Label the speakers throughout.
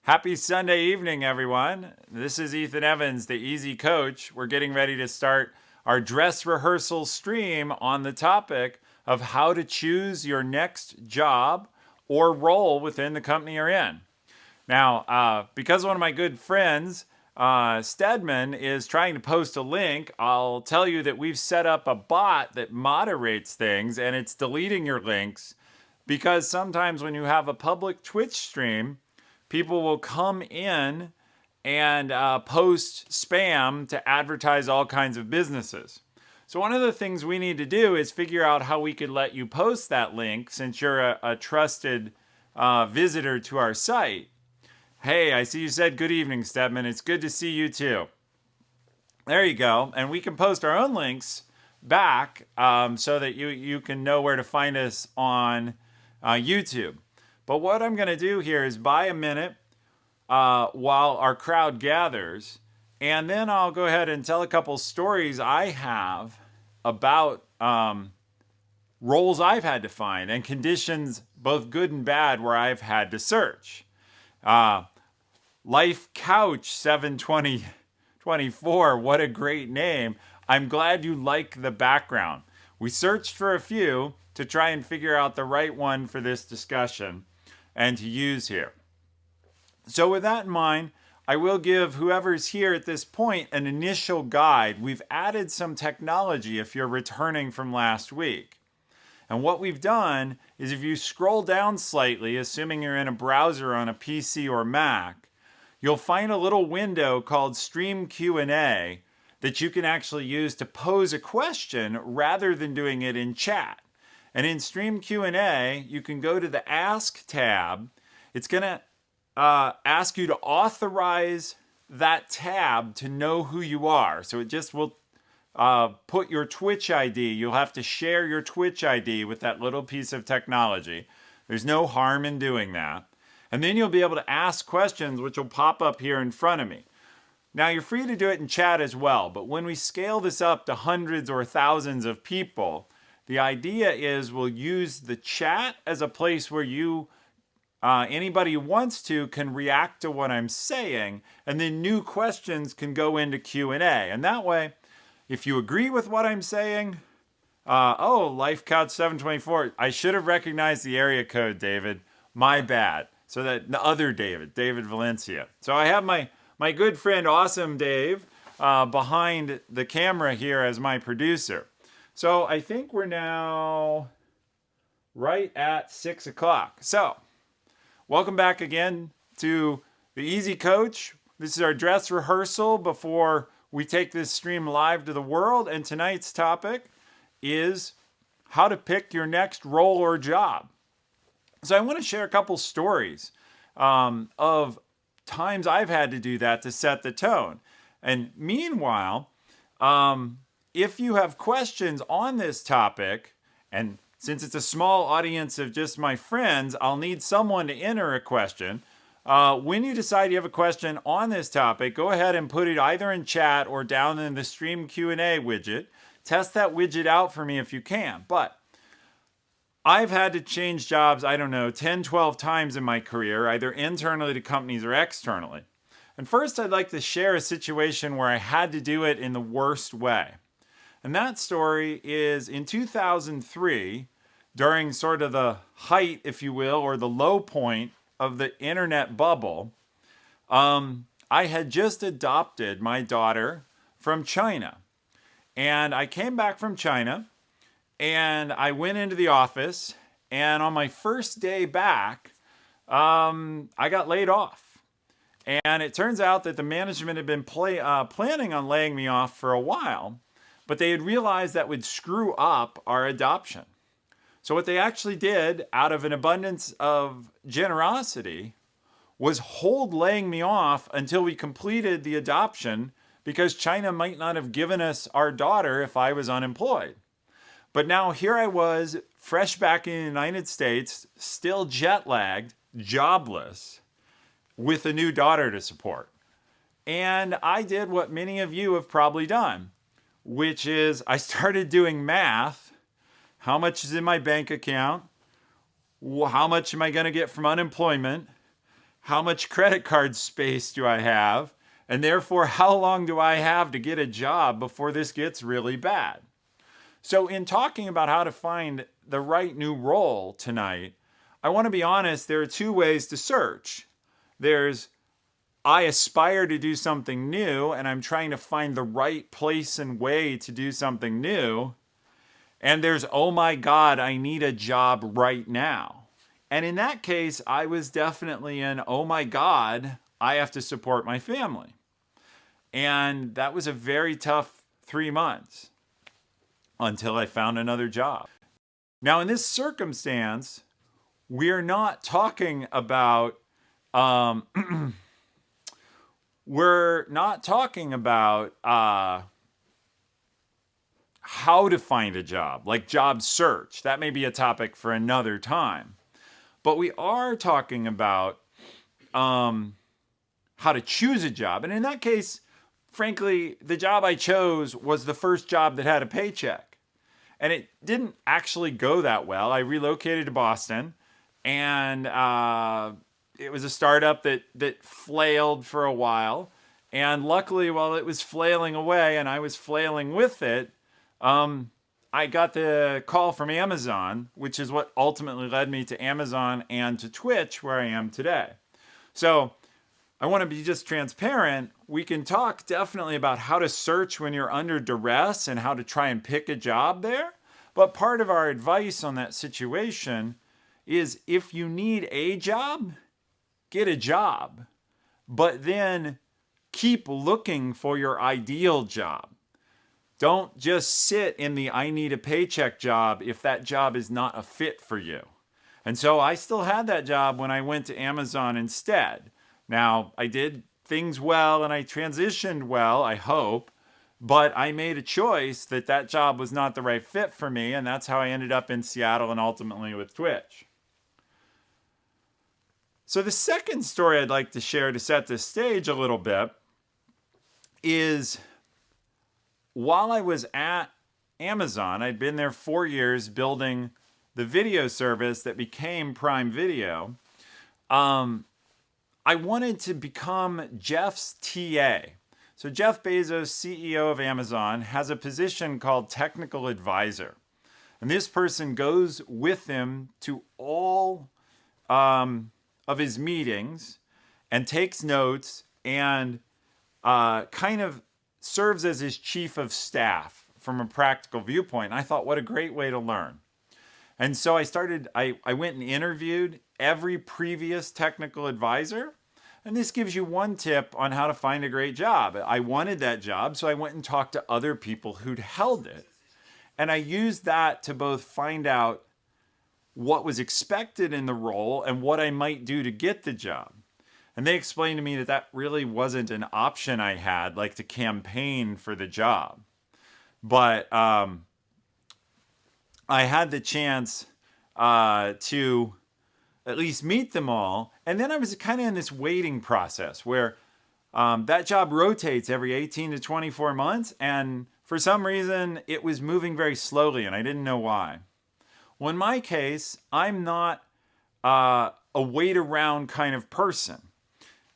Speaker 1: Happy Sunday evening, everyone. This is Ethan Evans, the Easy Coach. We're getting ready to start our dress rehearsal stream on the topic of how to choose your next job or role within the company you're in. Now, because one of my good friends, Stedman, is trying to post a link, I'll tell you that we've set up a bot that moderates things and it's deleting your links because sometimes when you have a public Twitch stream, people will come in and post spam to advertise all kinds of businesses. So one of the things we need to do is figure out how we could let you post that link since you're a trusted visitor to our site. Hey, I see you said good evening, Stedman. It's good to see you too. There you go. And we can post our own links back so that you can know where to find us on YouTube. But what I'm going to do here is buy a minute while our crowd gathers, and then I'll go ahead and tell a couple stories I have about roles I've had to find and conditions, both good and bad, where I've had to search. Life Couch 72024, what a great name. I'm glad you like the background. We searched for a few to try and figure out the right one for this discussion and to use here. So with that in mind, I will give whoever's here at this point an initial guide. We've added some technology if you're returning from last week. And what we've done is if you scroll down slightly, assuming you're in a browser on a PC or Mac, you'll find a little window called Stream Q&A that you can actually use to pose a question rather than doing it in chat. And in Stream Q&A, you can go to the Ask tab. It's going to ask you to authorize that tab to know who you are. So it just will put your Twitch ID. You'll have to share your Twitch ID with that little piece of technology. There's no harm in doing that. And then you'll be able to ask questions, which will pop up here in front of me. Now, you're free to do it in chat as well, but when we scale this up to hundreds or thousands of people, the idea is we'll use the chat as a place where anybody who wants to can react to what I'm saying, and then new questions can go into Q&A. And that way, if you agree with what I'm saying, Life Couch 724, I should have recognized the area code, David. My bad. So that the other David Valencia. So I have my good friend, Awesome Dave, behind the camera here as my producer. So I think we're now right at 6 o'clock. So welcome back again to the Easy Coach. This is our dress rehearsal before we take this stream live to the world. And tonight's topic is how to pick your next role or job. So I want to share a couple stories of times I've had to do that to set the tone. And meanwhile, if you have questions on this topic, and since it's a small audience of just my friends, I'll need someone to enter a question. When you decide you have a question on this topic, go ahead and put it either in chat or down in the Stream Q&A widget. Test that widget out for me if you can. But I've had to change jobs, 10, 12 times in my career, either internally to companies or externally. And first, I'd like to share a situation where I had to do it in the worst way. And that story is in 2003, during sort of the height, if you will, or the low point of the internet bubble. I had just adopted my daughter from China. And I came back from China, and I went into the office, and on my first day back, I got laid off. And it turns out that the management had been planning on laying me off for a while, but they had realized that would screw up our adoption. So what they actually did, out of an abundance of generosity, was hold laying me off until we completed the adoption, because China might not have given us our daughter if I was unemployed. But now here I was, fresh back in the United States, still jet-lagged, jobless, with a new daughter to support. And I did what many of you have probably done, which is I started doing math. How much is in my bank account? How much am I going to get from unemployment? how much credit card space do I have? And therefore, how long do I have to get a job before this gets really bad? So, in talking about how to find the right new role tonight, I want to be honest, there are two ways to search. There's I aspire to do something new and I'm trying to find the right place and way to do something new. And there's, oh my God, I need a job right now. And in that case, I was definitely in, oh my God, I have to support my family. And that was a very tough 3 months until I found another job. Now, in this circumstance, we're not talking about we're not talking about how to find a job, like job search. That may be a topic for another time. But we are talking about how to choose a job. And in that case, frankly, the job I chose was the first job that had a paycheck. And it didn't actually go that well. I relocated to Boston, and it was a startup that flailed for a while. And luckily, while it was flailing away and I was flailing with it, I got the call from Amazon, which is what ultimately led me to Amazon and to Twitch, where I am today. So I want to be just transparent. We can talk definitely about how to search when you're under duress and how to try and pick a job there. But part of our advice on that situation is if you need a job, get a job. But then keep looking for your ideal job. Don't just sit in the I need a paycheck job if that job is not a fit for you. And so I still had that job when I went to Amazon instead. Now, I did things well and I transitioned well, I hope, but I made a choice that that job was not the right fit for me, and that's how I ended up in Seattle and ultimately with Twitch. So the second story I'd like to share to set the stage a little bit is while I was at Amazon, I'd been there 4 years building the video service that became Prime Video. I wanted to become Jeff's TA. So Jeff Bezos, CEO of Amazon, has a position called technical advisor. And this person goes with him to all of his meetings and takes notes and kind of serves as his chief of staff from a practical viewpoint. And I thought, what a great way to learn. And so I went and interviewed every previous technical advisor. And this gives you one tip on how to find a great job. I wanted that job, so I went and talked to other people who'd held it. And I used that to both find out what was expected in the role and what I might do to get the job. And they explained to me that that really wasn't an option I had, like to campaign for the job. But I had the chance to at least meet them all. And then I was kind of in this waiting process where that job rotates every 18 to 24 months. And for some reason, it was moving very slowly and I didn't know why. Well, in my case, I'm not a wait around kind of person.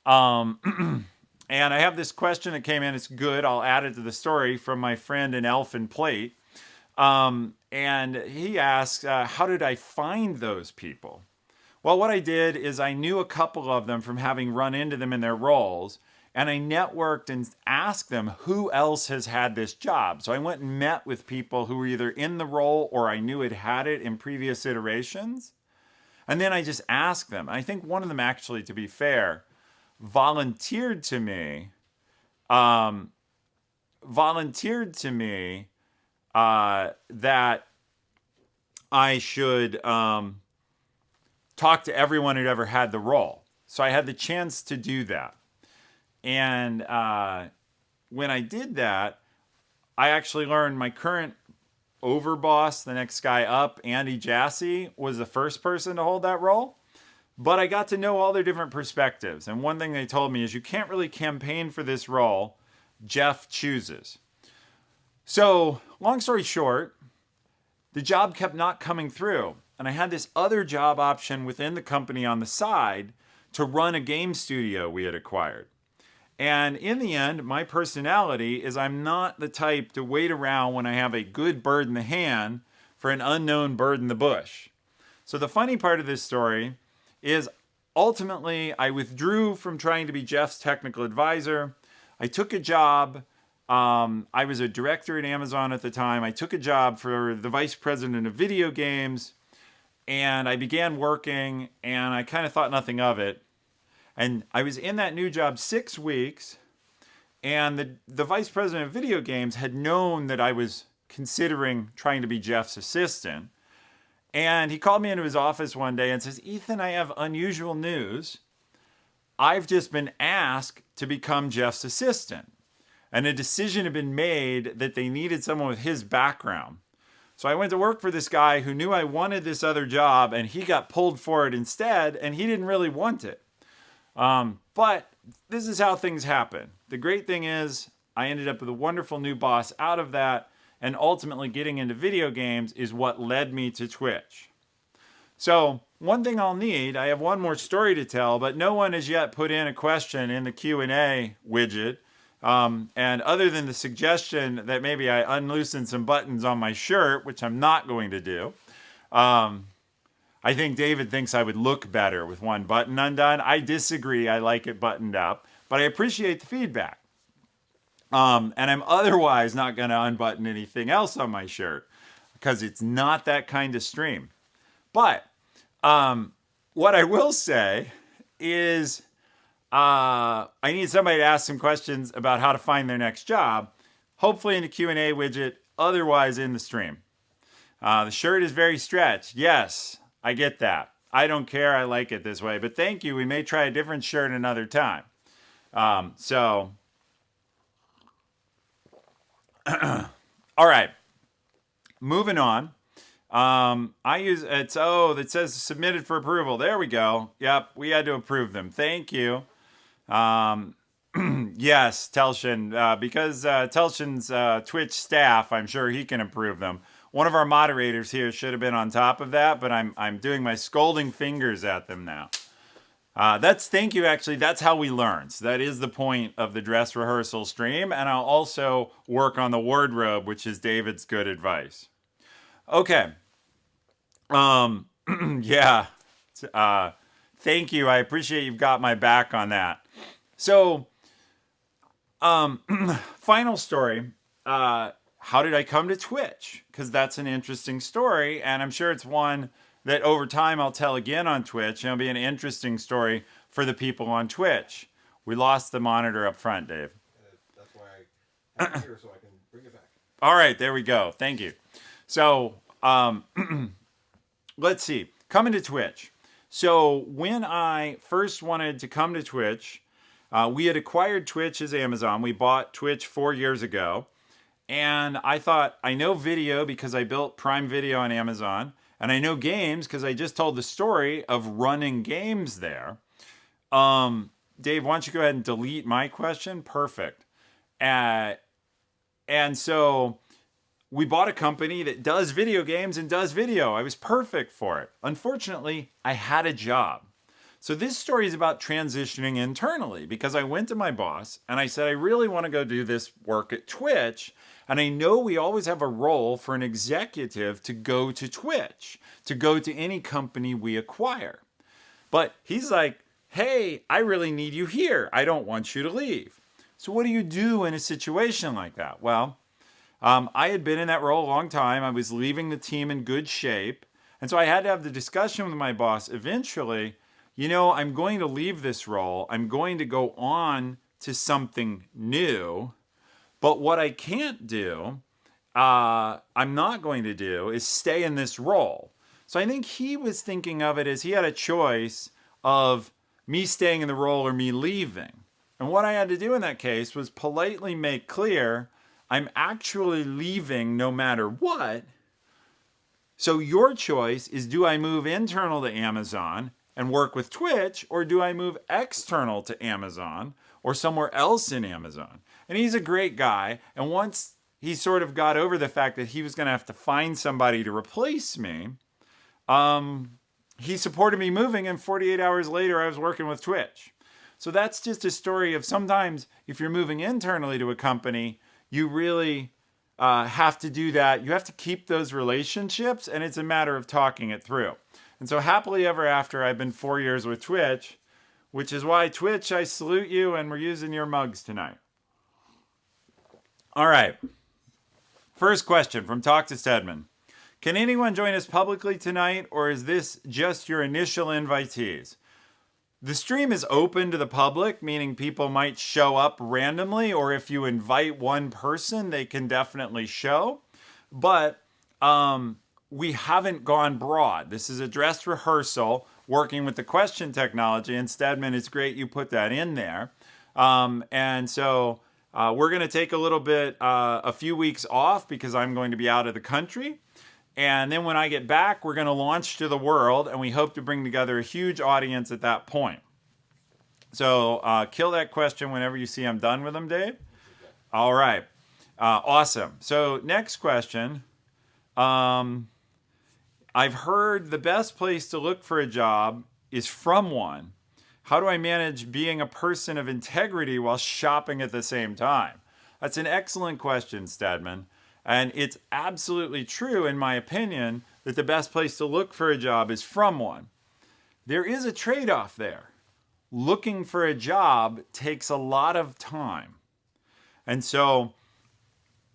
Speaker 1: And I have this question that came in. It's good. I'll add it to the story from my friend in Elfin Plate. And he asks, how did I find those people? Well, what I did is I knew a couple of them from having run into them in their roles, and I networked and asked them who else has had this job. So I went and met with people who were either in the role or I knew had had it in previous iterations. And then I just asked them. I think one of them actually, to be fair, volunteered to me that I should talk to everyone who'd ever had the role. So I had the chance to do that. And when I did that, I actually learned my current overboss, the next guy up, Andy Jassy, was the first person to hold that role. But I got to know all their different perspectives. And one thing they told me is you can't really campaign for this role. Jeff chooses. So long story short, the job kept not coming through. And I had this other job option within the company on the side to run a game studio we had acquired. And in the end, my personality is I'm not the type to wait around when I have a good bird in the hand for an unknown bird in the bush. So the funny part of this story is ultimately I withdrew from trying to be Jeff's technical advisor. I took a job. I was a director at Amazon at the time. I took a job for the vice president of video games, and I began working, and I kind of thought nothing of it. And I was in that new job 6 weeks, and the vice president of video games had known that I was considering trying to be Jeff's assistant. And he called me into his office one day and says, Ethan, I have unusual news. I've just been asked to become Jeff's assistant. And a decision had been made that they needed someone with his background. So I went to work for this guy who knew I wanted this other job, and he got pulled for it instead, and he didn't really want it. But this is how things happen. The great thing is I ended up with a wonderful new boss out of that, and ultimately getting into video games is what led me to Twitch. So one thing I'll need, I have one more story to tell, but no one has yet put in a question in the Q&A widget. And other than the suggestion that maybe I unloosen some buttons on my shirt, which I'm not going to do, I think David thinks I would look better with one button undone. I disagree. I like it buttoned up, but I appreciate the feedback. And I'm otherwise not going to unbutton anything else on my shirt because it's not that kind of stream. But what I will say is I need somebody to ask some questions about how to find their next job, hopefully in the Q&A widget, otherwise in the stream. The shirt is very stretched. Yes, I get that. I don't care. I like it this way. But thank you. We may try a different shirt another time. All right, moving on. That says submitted for approval. There we go. Yep, we had to approve them. Thank you. Yes, Telshin, because Telshin's Twitch staff, I'm sure he can approve them. One of our moderators here should have been on top of that, but I'm doing my scolding fingers at them now. Thank you, actually. That's how we learn. So that is the point of the dress rehearsal stream. And I'll also work on the wardrobe, which is David's good advice. Okay. Yeah. Thank you. I appreciate you've got my back on that. So, final story. How did I come to Twitch? Because that's an interesting story. And I'm sure it's one that over time I'll tell again on Twitch. It'll be an interesting story for the people on Twitch. We lost the monitor up front, Dave.
Speaker 2: That's why I have it here so I can bring it back.
Speaker 1: All right, there we go. Thank you. So, let's see. Coming to Twitch. So when I first wanted to come to Twitch, we had acquired Twitch as Amazon. We bought Twitch 4 years ago. And I thought, I know video because I built Prime Video on Amazon. And I know games because I just told the story of running games there. Dave, why don't you go ahead and delete my question? Perfect. And so we bought a company that does video games and does video. I was perfect for it. Unfortunately, I had a job. So this story is about transitioning internally because I went to my boss and I said, I really want to go do this work at Twitch. And I know we always have a role for an executive to go to Twitch, to go to any company we acquire. But he's like, hey, I really need you here. I don't want you to leave. So what do you do in a situation like that? Well, I had been in that role a long time. I was leaving the team in good shape. And so I had to have the discussion with my boss eventually. I'm going to leave this role. I'm going to go on to something new. But what I can't do, I'm not going to do, is stay in this role. So I think he was thinking of it as he had a choice of me staying in the role or me leaving. And what I had to do in that case was politely make clear, I'm actually leaving no matter what. So your choice is, do I move internal to Amazon and work with Twitch, or do I move external to Amazon or somewhere else in Amazon? And he's a great guy. And once he sort of got over the fact that he was going to have to find somebody to replace me, he supported me moving, and 48 hours later, I was working with Twitch. So that's just a story of sometimes if you're moving internally to a company, you really have to do that. You have to keep those relationships, and it's a matter of talking it through. And so, happily ever after, I've been 4 years with Twitch, which is why Twitch, I salute you, and we're using your mugs tonight. All right. First question from Talk to Stedman. Can anyone join us publicly tonight, or is this just your initial invitees? The stream is open to the public, meaning people might show up randomly, or if you invite one person, they can definitely show. But we haven't gone broad. This is a dress rehearsal working with the question technology, and Stedman, it's great you put that in there. And so we're going to take a little bit, a few weeks off because I'm going to be out of the country. And then when I get back, we're going to launch to the world, and we hope to bring together a huge audience at that point. So kill that question whenever you see I'm done with them, Dave. All right. Awesome. So next question. I've heard the best place to look for a job is from one. How do I manage being a person of integrity while shopping at the same time? That's an excellent question, Stedman. And it's absolutely true, in my opinion, that the best place to look for a job is from one. There is a trade-off there. Looking for a job takes a lot of time. And so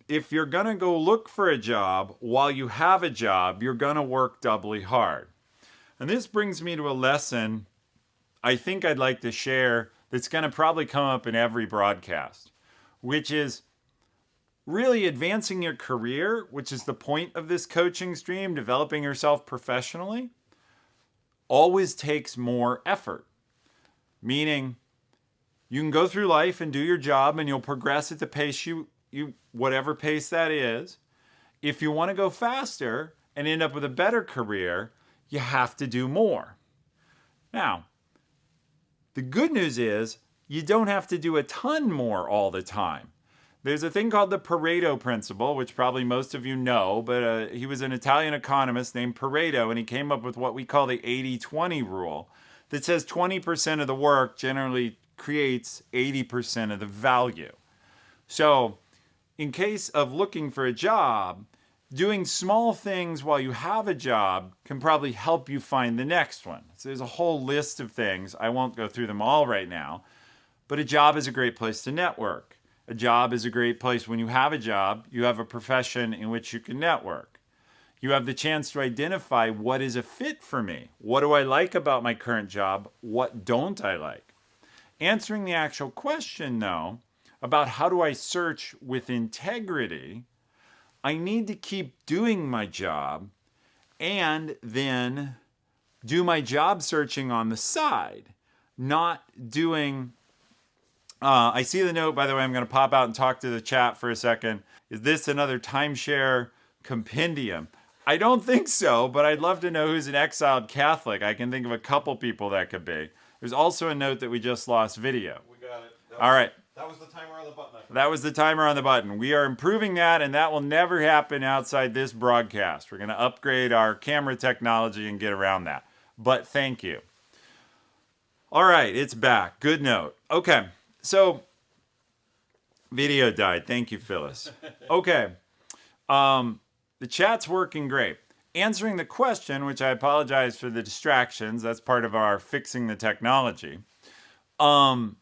Speaker 1: if you're going to go look for a job while you have a job, you're going to work doubly hard. And this brings me to a lesson I think I'd like to share that's going to probably come up in every broadcast, which is really advancing your career, which is the point of this coaching stream, developing yourself professionally, always takes more effort. Meaning, you can go through life and do your job and you'll progress at the pace you whatever pace that is. If you want to go faster and end up with a better career, you have to do more. Now, the good news is you don't have to do a ton more all the time. There's a thing called the Pareto Principle, which probably most of you know, but he was an Italian economist named Pareto, and he came up with what we call the 80-20 rule that says 20% of the work generally creates 80% of the value. So in case of looking for a job, doing small things while you have a job can probably help you find the next one. So there's a whole list of things. I won't go through them all right now, but a job is a great place to network. A job is a great place. When you have a job, you have a profession in which you can network. You have the chance to identify what is a fit for me. What do I like about my current job? What don't I like? Answering the actual question, though, about how do I search with integrity, I need to keep doing my job and then do my job searching on the side, not doing... I see the note, by the way. I'm going to pop out and talk to the chat for a second. Is this another timeshare compendium? I don't think so, but I'd love to know who's an exiled Catholic. I can think of a couple people that could be. There's also a note that we just lost video.
Speaker 2: We got it.
Speaker 1: All right.
Speaker 2: That was the timer on the button.
Speaker 1: That was the timer on the button. We are improving that, and that will never happen outside this broadcast. We're going to upgrade our camera technology and get around that. But thank you. All right, it's back. Good note. Okay. So, video died. Thank you, Phyllis. Okay. The chat's working great. Answering the question, which I apologize for the distractions. That's part of our fixing the technology. To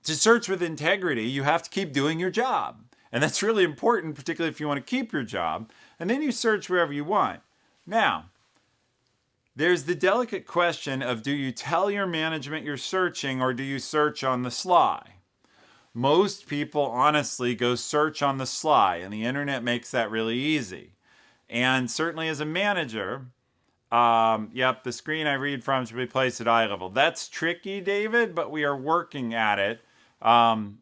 Speaker 1: search with integrity, you have to keep doing your job. And that's really important, particularly if you want to keep your job. And then you search wherever you want. Now, there's the delicate question of, do you tell your management you're searching, or do you search on the sly? Most people honestly go search on the sly, and the internet makes that really easy. And certainly as a manager, the screen I read from should be placed at eye level. That's tricky, David, but we are working at it.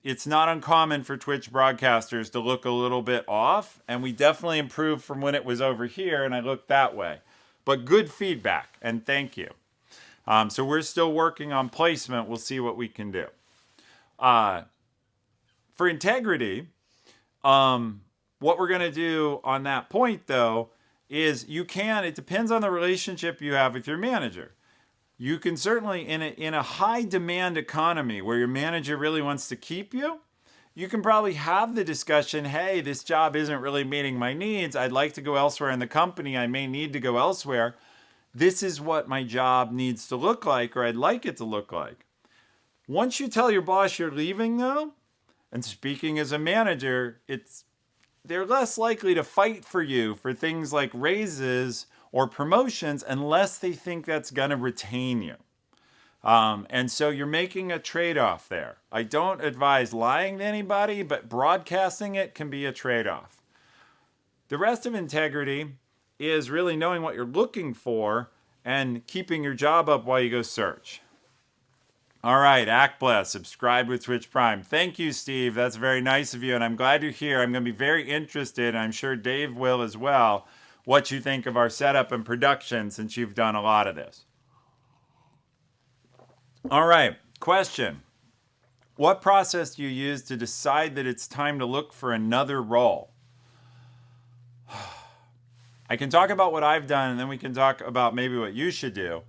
Speaker 1: It's not uncommon for Twitch broadcasters to look a little bit off, and we definitely improved from when it was over here and I looked that way. But good feedback, and thank you. So we're still working on placement. We'll see what we can do. For integrity, what we're going to do on that point, though, is it depends on the relationship you have with your manager. You can certainly, in a high demand economy where your manager really wants to keep you, you can probably have the discussion, hey, this job isn't really meeting my needs. I'd like to go elsewhere in the company. I may need to go elsewhere. This is what my job needs to look like, or I'd like it to look like. Once you tell your boss you're leaving, though, and speaking as a manager, they're less likely to fight for you for things like raises or promotions unless they think that's going to retain you. And so you're making a trade-off there. I don't advise lying to anybody, but broadcasting it can be a trade-off. The rest of integrity is really knowing what you're looking for and keeping your job up while you go search. All right, Act Bless, subscribe with Twitch Prime. Thank you, Steve. That's very nice of you, and I'm glad you're here. I'm going to be very interested, and I'm sure Dave will as well, what you think of our setup and production since you've done a lot of this. All right, question. What process do you use to decide that it's time to look for another role? I can talk about what I've done, and then we can talk about maybe what you should do.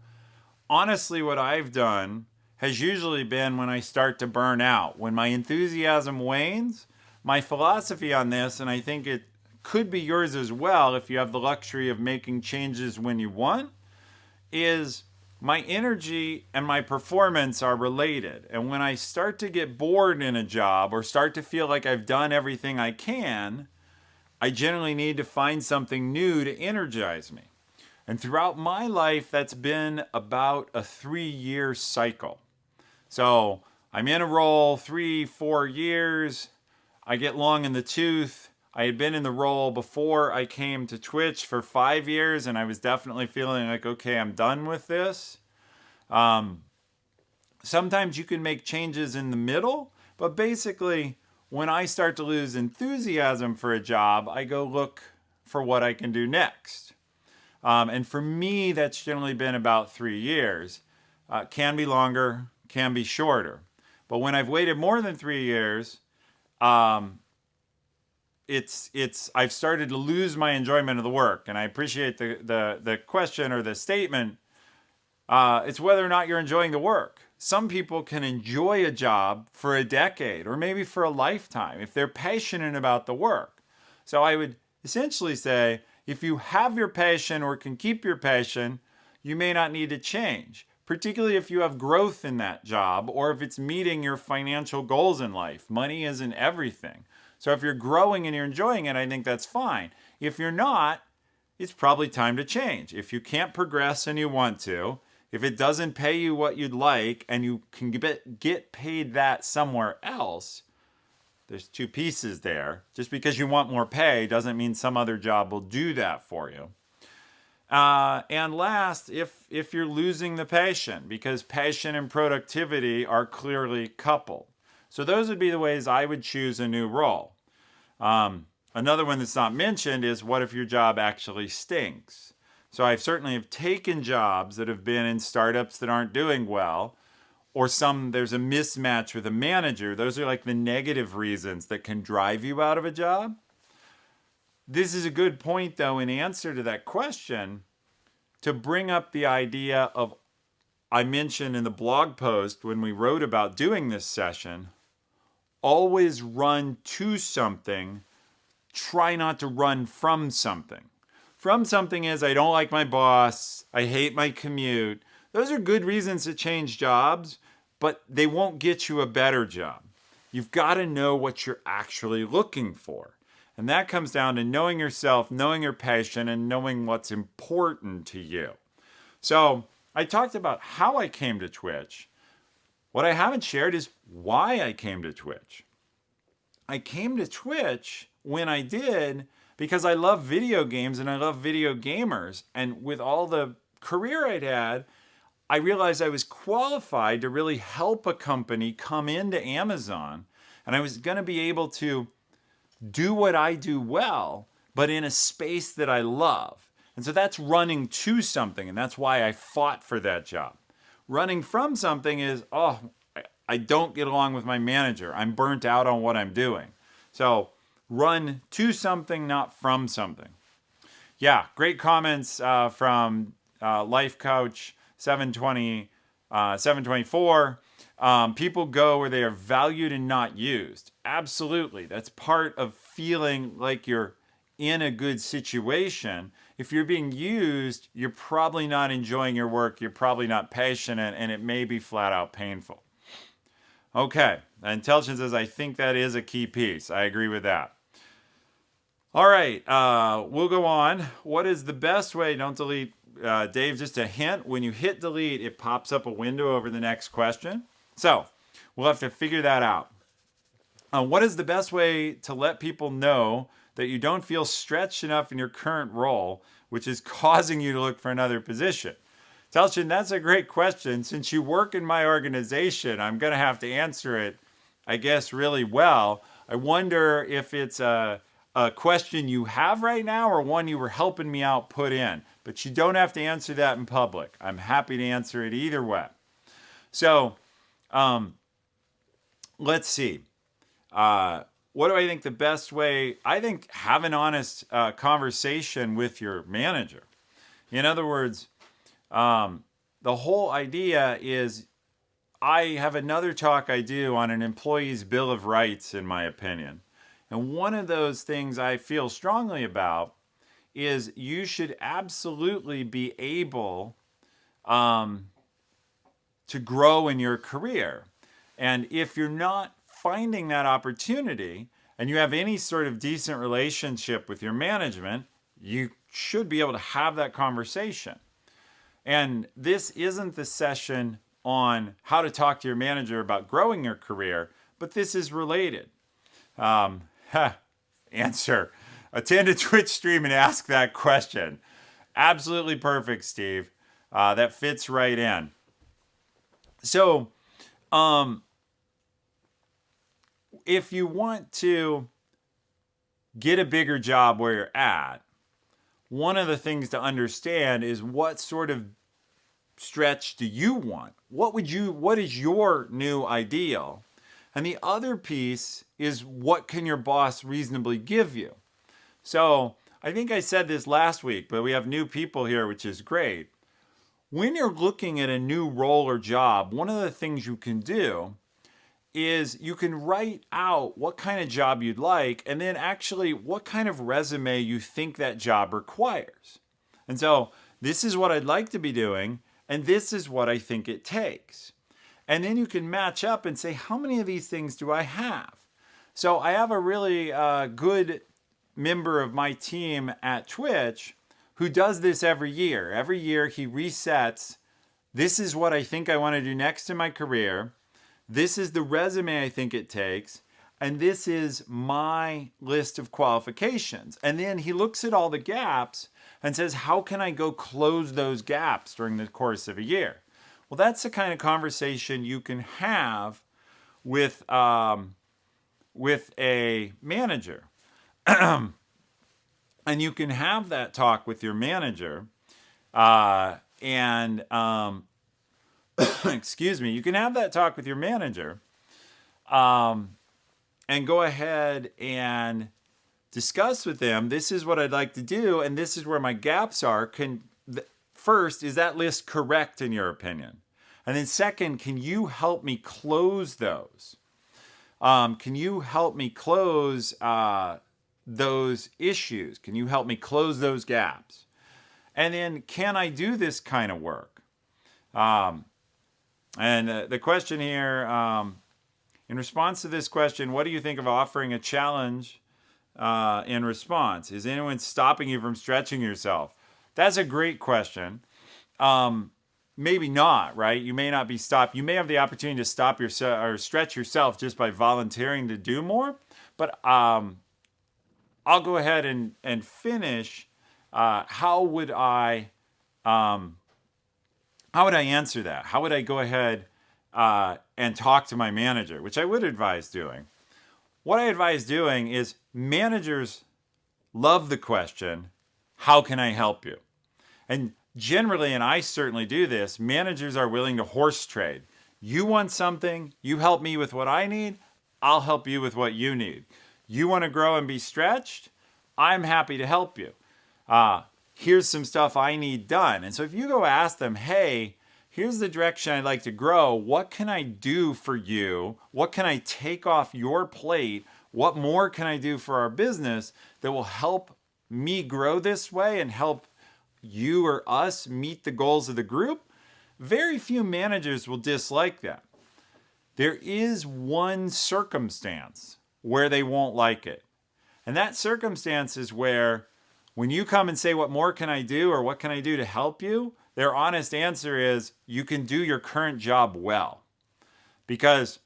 Speaker 1: Honestly, what I've done has usually been when I start to burn out. When my enthusiasm wanes, my philosophy on this, and I think it could be yours as well if you have the luxury of making changes when you want, is my energy and my performance are related. And when I start to get bored in a job or start to feel like I've done everything I can, I generally need to find something new to energize me. And throughout my life, that's been about a 3-year cycle. So I'm in a role 3-4 years. I get long in the tooth. I had been in the role before I came to Twitch for 5 years, and I was definitely feeling like, okay, I'm done with this. Sometimes you can make changes in the middle, but basically, when I start to lose enthusiasm for a job, I go look for what I can do next. And for me, that's generally been about 3 years. Can be longer, can be shorter. But when I've waited more than 3 years, I've started to lose my enjoyment of the work. And I appreciate the question or the statement. It's whether or not you're enjoying the work. Some people can enjoy a job for a decade or maybe for a lifetime if they're passionate about the work. So I would essentially say, if you have your passion or can keep your passion, you may not need to change, particularly if you have growth in that job or if it's meeting your financial goals in life. Money isn't everything. So if you're growing and you're enjoying it, I think that's fine. If you're not, it's probably time to change. If you can't progress and you want to, if it doesn't pay you what you'd like and you can get paid that somewhere else, there's two pieces there. Just because you want more pay doesn't mean some other job will do that for you. And last, if you're losing the passion, because passion and productivity are clearly coupled. So those would be the ways I would choose a new role. Another one that's not mentioned is, what if your job actually stinks? So I certainly have taken jobs that have been in startups that aren't doing well, or there's a mismatch with a manager. Those are like the negative reasons that can drive you out of a job. This is a good point, though, in answer to that question, to bring up the idea of, I mentioned in the blog post when we wrote about doing this session, always run to something, try not to run from something. From something is, I don't like my boss, I hate my commute. Those are good reasons to change jobs, but they won't get you a better job. You've got to know what you're actually looking for. And that comes down to knowing yourself, knowing your passion, and knowing what's important to you. So I talked about how I came to Twitch. What I haven't shared is why I came to Twitch. I came to Twitch when I did because I love video games and I love video gamers. And with all the career I'd had, I realized I was qualified to really help a company come into Amazon. And I was going to be able to do what I do well, but in a space that I love. And so that's running to something. And that's why I fought for that job. Running from something is, I don't get along with my manager. I'm burnt out on what I'm doing. So run to something, not from something. Yeah, great comments from Life Coach 724. People go where they are valued and not used. Absolutely. That's part of feeling like you're in a good situation. If you're being used, you're probably not enjoying your work. You're probably not passionate, and it may be flat out painful. Okay. Intelligence says, I think that is a key piece. I agree with that. All right, we'll go on. What is the best way? Don't delete, Dave. Just a hint: when you hit delete, it pops up a window over the next question. So we'll have to figure that out. What is the best way to let people know that you don't feel stretched enough in your current role, which is causing you to look for another position? Telchin, that's a great question. Since you work in my organization, I'm going to have to answer it, I guess, really well. I wonder if it's a question you have right now or one you were helping me out put in. But you don't have to answer that in public. I'm happy to answer it either way. So let's see. What do I think the best way? I think have an honest conversation with your manager. In other words, the whole idea is I have another talk I do on an employee's Bill of Rights, in my opinion. And one of those things I feel strongly about is you should absolutely be able to grow in your career. And if you're not finding that opportunity and you have any sort of decent relationship with your management, you should be able to have that conversation. And this isn't the session on how to talk to your manager about growing your career, but this is related. Answer. Attend a Twitch stream and ask that question. Absolutely perfect, Steve. That fits right in. So, if you want to get a bigger job where you're at, one of the things to understand is what sort of stretch do you want? What is your new ideal? And the other piece is what can your boss reasonably give you? So I think I said this last week, but we have new people here, which is great. When you're looking at a new role or job, one of the things you can do is you can write out what kind of job you'd like and then actually what kind of resume you think that job requires. And so this is what I'd like to be doing, and this is what I think it takes. And then you can match up and say, how many of these things do I have? So I have a really good member of my team at Twitch who does this every year. Every year he resets, this is what I think I want to do next in my career. This is the resume I think it takes. And this is my list of qualifications. And then he looks at all the gaps and says, how can I go close those gaps during the course of a year? Well, that's the kind of conversation you can have with a manager. And you can have that talk with your manager. Excuse me, you can have that talk with your manager and go ahead and discuss with them, this is what I'd like to do, and this is where my gaps are. First, is that list correct in your opinion? And then second, can you help me close those? Can you help me close those issues? Can you help me close those gaps? And then, can I do this kind of work? And the question here, in response to this question, what do you think of offering a challenge in response? Is anyone stopping you from stretching yourself? That's a great question. Maybe not, right? You may not be stopped. You may have the opportunity to stop yourself or stretch yourself just by volunteering to do more. But I'll go ahead and finish. How would I answer that? How would I go ahead and talk to my manager, which I would advise doing? What I advise doing is managers love the question, how can I help you? And generally, and I certainly do this, managers are willing to horse trade. You want something, you help me with what I need, I'll help you with what you need. You want to grow and be stretched? I'm happy to help you. Here's some stuff I need done. And so if you go ask them, hey, here's the direction I'd like to grow. What can I do for you? What can I take off your plate? What more can I do for our business that will help me grow this way and help you or us meet the goals of the group? Very few managers will dislike that. There is one circumstance where they won't like it. And that circumstance is where when you come and say, what more can I do or what can I do to help you? Their honest answer is, you can do your current job well. Because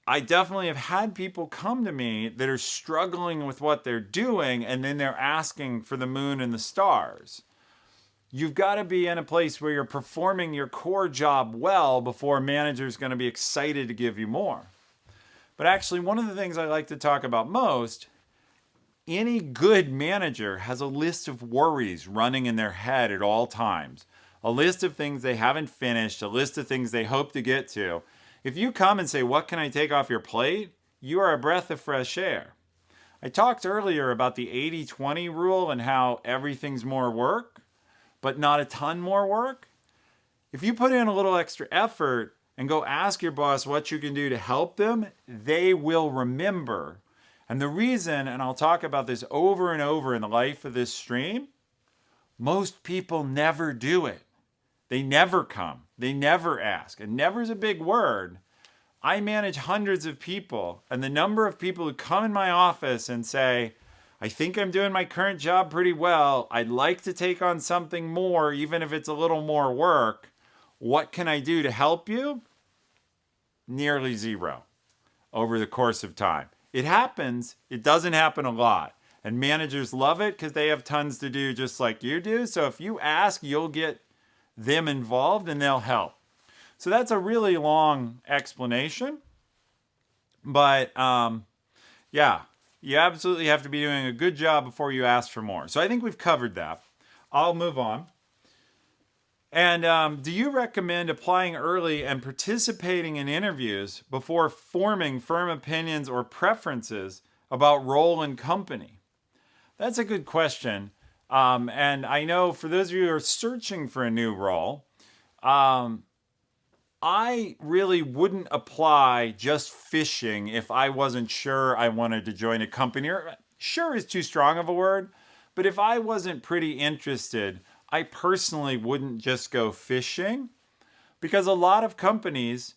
Speaker 1: I definitely have had people come to me that are struggling with what they're doing and then they're asking for the moon and the stars. You've got to be in a place where you're performing your core job well before a manager's going to be excited to give you more. But actually, one of the things I like to talk about most, any good manager has a list of worries running in their head at all times. A list of things they haven't finished, a list of things they hope to get to. If you come and say, what can I take off your plate? You are a breath of fresh air. I talked earlier about the 80-20 rule and how everything's more work, but not a ton more work. If you put in a little extra effort and go ask your boss what you can do to help them, they will remember. And the reason, and I'll talk about this over and over in the life of this stream, most people never do it. They never come. They never ask. And never is a big word. I manage hundreds of people, and the number of people who come in my office and say, I think I'm doing my current job pretty well. I'd like to take on something more, even if it's a little more work. What can I do to help you? Nearly zero over the course of time. It happens. It doesn't happen a lot. And managers love it because they have tons to do just like you do. So if you ask, you'll get them involved and they'll help. So that's a really long explanation. But yeah, you absolutely have to be doing a good job before you ask for more. So I think we've covered that. I'll move on. And do you recommend applying early and participating in interviews before forming firm opinions or preferences about role and company? That's a good question. And I know for those of you who are searching for a new role, I really wouldn't apply just fishing if I wasn't sure I wanted to join a company. Or sure is too strong of a word, but if I wasn't pretty interested, I personally wouldn't just go fishing, because a lot of companies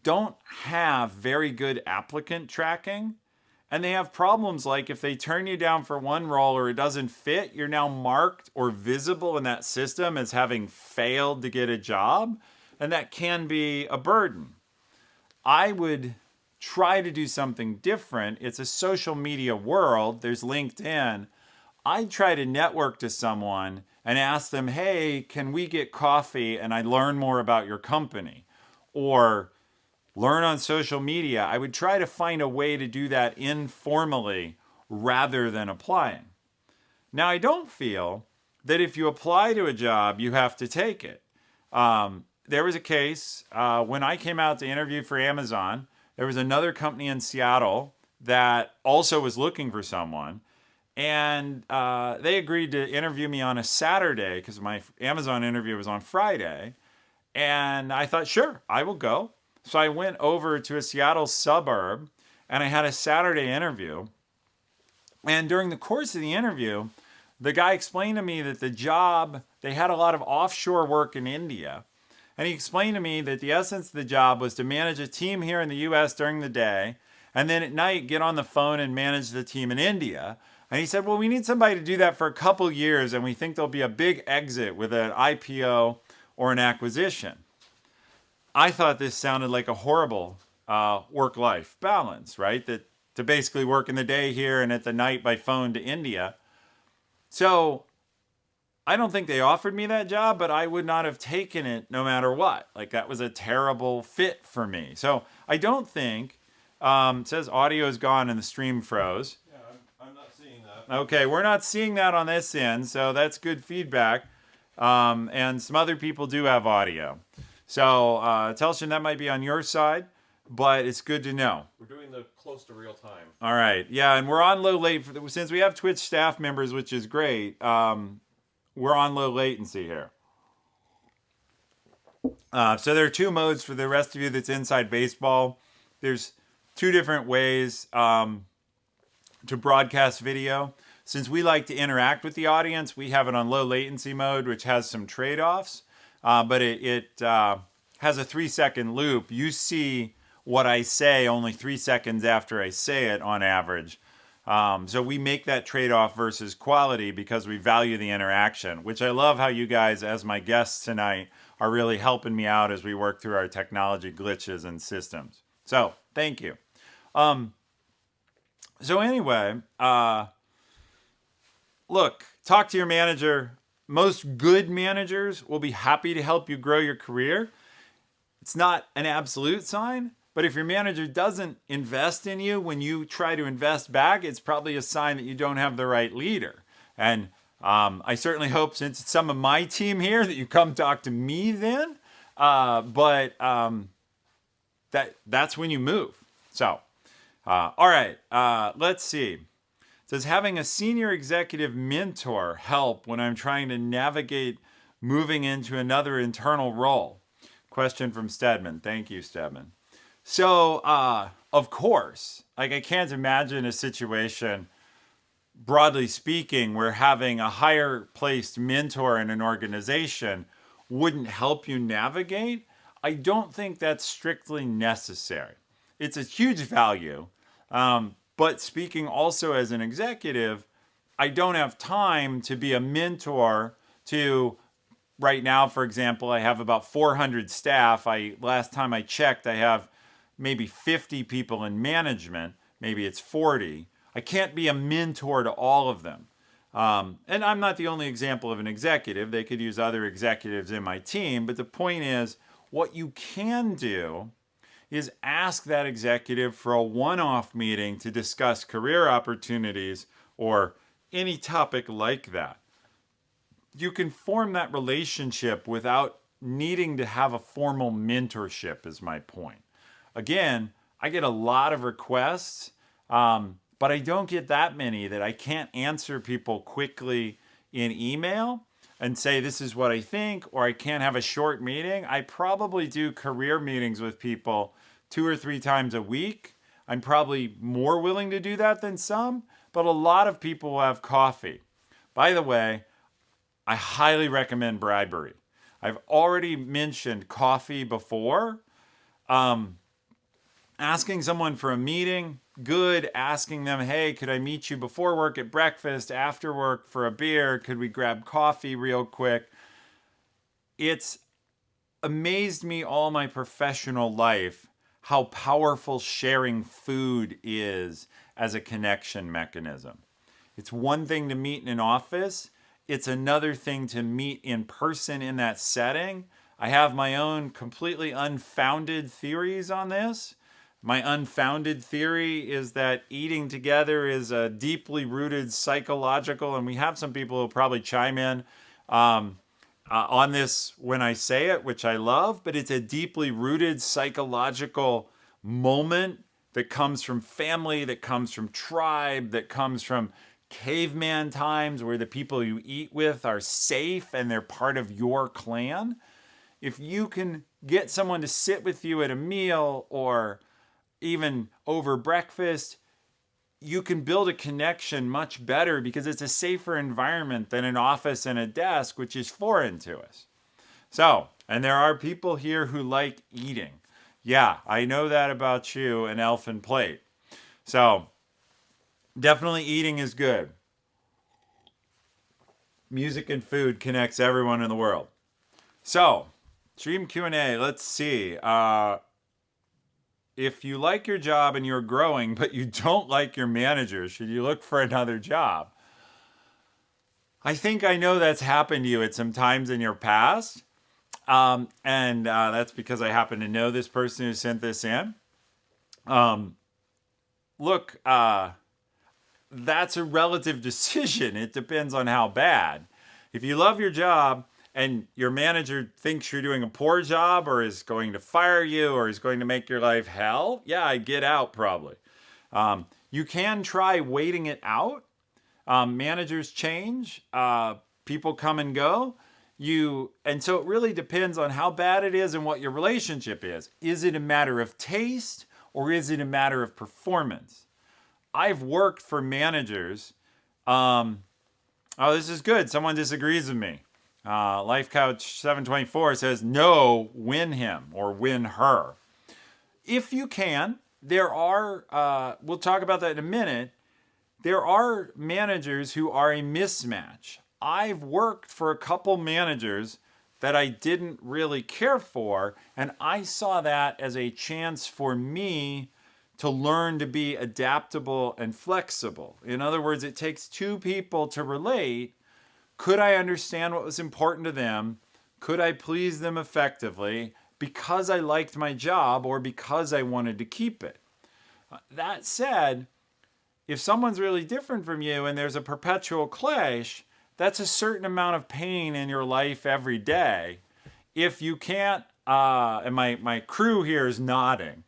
Speaker 1: don't have very good applicant tracking, and they have problems like if they turn you down for one role or it doesn't fit, you're now marked or visible in that system as having failed to get a job, and that can be a burden. I would try to do something different. It's a social media world. There's LinkedIn. I'd try to network to someone and ask them, hey, can we get coffee and I learn more about your company? Or learn on social media. I would try to find a way to do that informally rather than applying. Now, I don't feel that if you apply to a job, you have to take it. There was a case when I came out to interview for Amazon, there was another company in Seattle that also was looking for someone. And they agreed to interview me on a Saturday because my Amazon interview was on Friday. And I thought, sure, I will go. So I went over to a Seattle suburb and I had a Saturday interview. And during the course of the interview, the guy explained to me that the job, they had a lot of offshore work in India. And he explained to me that the essence of the job was to manage a team here in the US during the day, and then at night get on the phone and manage the team in India. And he said, well, we need somebody to do that for a couple years, and we think there'll be a big exit with an IPO or an acquisition. I thought this sounded like a horrible work-life balance, right? That to basically work in the day here and at the night by phone to India. So I don't think they offered me that job, but I would not have taken it no matter what. Like, that was a terrible fit for me. So I don't think, it says audio is gone and the stream froze.
Speaker 2: Yeah, I'm not seeing that.
Speaker 1: Okay, we're not seeing that on this end, so that's good feedback. And some other people do have audio. So, Telshin, that might be on your side. but it's good to know.
Speaker 2: We're doing the close to real time.
Speaker 1: All right. Yeah, and we're on low latency. Since we have Twitch staff members, which is great, we're on low latency here. So there are two modes for the rest of you that's inside baseball. There's two different ways to broadcast video. Since we like to interact with the audience, we have it on low latency mode, which has some trade-offs. But it has a 3-second loop. You see what I say only 3 seconds after I say it on average. So we make that trade-off versus quality because we value the interaction, which I love how you guys, as my guests tonight, are really helping me out as we work through our technology glitches and systems. So thank you. So anyway, look, talk to your manager. Most good managers will be happy to help you grow your career. It's not an absolute sign, but if your manager doesn't invest in you when you try to invest back, it's probably a sign that you don't have the right leader. And I certainly hope, since it's some of my team here, that you come talk to me then. But that's when you move. So, all right, let's see. Does having a senior executive mentor help when I'm trying to navigate moving into another internal role? Question from Stedman. Thank you, Stedman. So, of course, like I can't imagine a situation, broadly speaking, where having a higher placed mentor in an organization wouldn't help you navigate. I don't think that's strictly necessary. It's a huge value. But speaking also as an executive, I don't have time to be a mentor to, right now, for example, I have about 400 staff. Last time I checked, I have maybe 50 people in management. Maybe it's 40. I can't be a mentor to all of them. And I'm not the only example of an executive. They could use other executives in my team. But the point is, what you can do is ask that executive for a one-off meeting to discuss career opportunities or any topic like that. You can form that relationship without needing to have a formal mentorship, is my point. Again, I get a lot of requests, but I don't get that many that I can't answer people quickly in email and say, this is what I think, or I can't have a short meeting. I probably do career meetings with people 2 or 3 times a week. I'm probably more willing to do that than some, but a lot of people will have coffee. By the way, I highly recommend bribery. I've already mentioned coffee before. Asking someone for a meeting, good. Asking them, hey, could I meet you before work at breakfast, after work for a beer? Could we grab coffee real quick? It's amazed me all my professional life how powerful sharing food is as a connection mechanism. It's one thing to meet in an office. It's another thing to meet in person in that setting. I have my own completely unfounded theories on this. My unfounded theory is that eating together is a deeply rooted psychological, and we have some people who will probably chime in on this when I say it, which I love, but it's a deeply rooted psychological moment that comes from family, that comes from tribe, that comes from caveman times where the people you eat with are safe and they're part of your clan. If you can get someone to sit with you at a meal or even over breakfast, you can build a connection much better because it's a safer environment than an office and a desk, which is foreign to us. So, and there are people here who like eating. Yeah, I know that about you, an elfin plate. So, definitely eating is good. Music and food connects everyone in the world. So, stream Q&A, let's see. If you like your job and you're growing, but you don't like your manager, should you look for another job? I think I know that's happened to you at some times in your past. And that's because I happen to know this person who sent this in. Look, that's a relative decision. It depends on how bad. If you love your job, and your manager thinks you're doing a poor job or is going to fire you or is going to make your life hell, yeah, I'd get out probably. You can try waiting it out. Managers change, people come and go. And so it really depends on how bad it is and what your relationship is. Is it a matter of taste or is it a matter of performance? I've worked for managers. Oh, this is good. Someone disagrees with me. Life Coach 724 says, no, win him or win her. If you can, there are, we'll talk about that in a minute. There are managers who are a mismatch. I've worked for a couple managers that I didn't really care for, and I saw that as a chance for me to learn to be adaptable and flexible. In other words, it takes two people to relate. Could I understand what was important to them? Could I please them effectively because I liked my job or because I wanted to keep it? That said, if someone's really different from you and there's a perpetual clash, that's a certain amount of pain in your life every day. If you can't, and my crew here is nodding,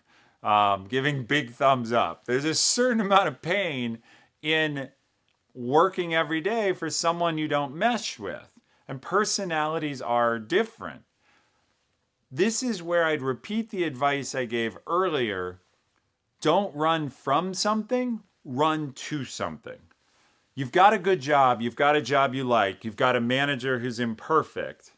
Speaker 1: giving big thumbs up. There's a certain amount of pain in working every day for someone you don't mesh with. And personalities are different. This is where I'd repeat the advice I gave earlier. Don't run from something, run to something. You've got a good job. You've got a job you like. You've got a manager who's imperfect.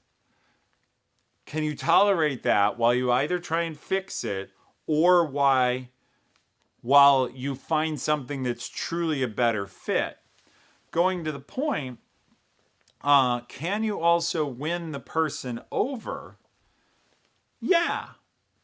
Speaker 1: Can you tolerate that while you either try and fix it or while you find something that's truly a better fit? Going to the point, can you also win the person over? Yeah.